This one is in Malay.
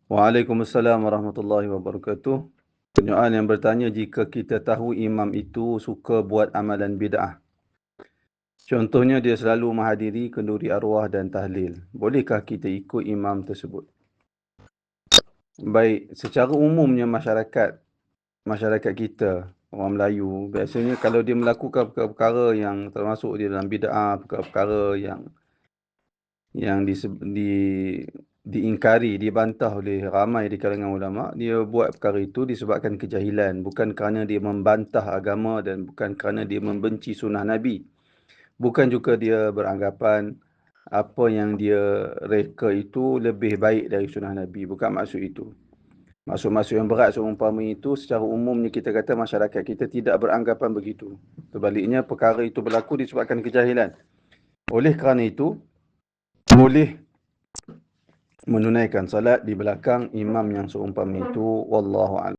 Waalaikumsalam warahmatullahi wabarakatuh. Penyoal yang bertanya, jika kita tahu imam itu suka buat amalan bid'ah. Contohnya dia selalu menghadiri kenduri arwah dan tahlil. Bolehkah kita ikut imam tersebut? Baik, secara umumnya masyarakat kita, orang Melayu, biasanya kalau dia melakukan perkara-perkara yang termasuk di dalam bid'ah, perkara-perkara yang diingkari, dibantah oleh ramai di kalangan ulama, dia buat perkara itu disebabkan kejahilan, bukan kerana dia membantah agama dan bukan kerana dia membenci sunnah Nabi. Bukan juga dia beranggapan apa yang dia reka itu lebih baik dari sunnah Nabi. Bukan maksud itu. Maksud-maksud yang berat seumpama itu, secara umumnya kita kata masyarakat kita tidak beranggapan begitu. Sebaliknya, perkara itu berlaku disebabkan kejahilan. Oleh kerana itu, boleh menunaikan salat di belakang imam yang seumpama itu. Wallahu a'lam.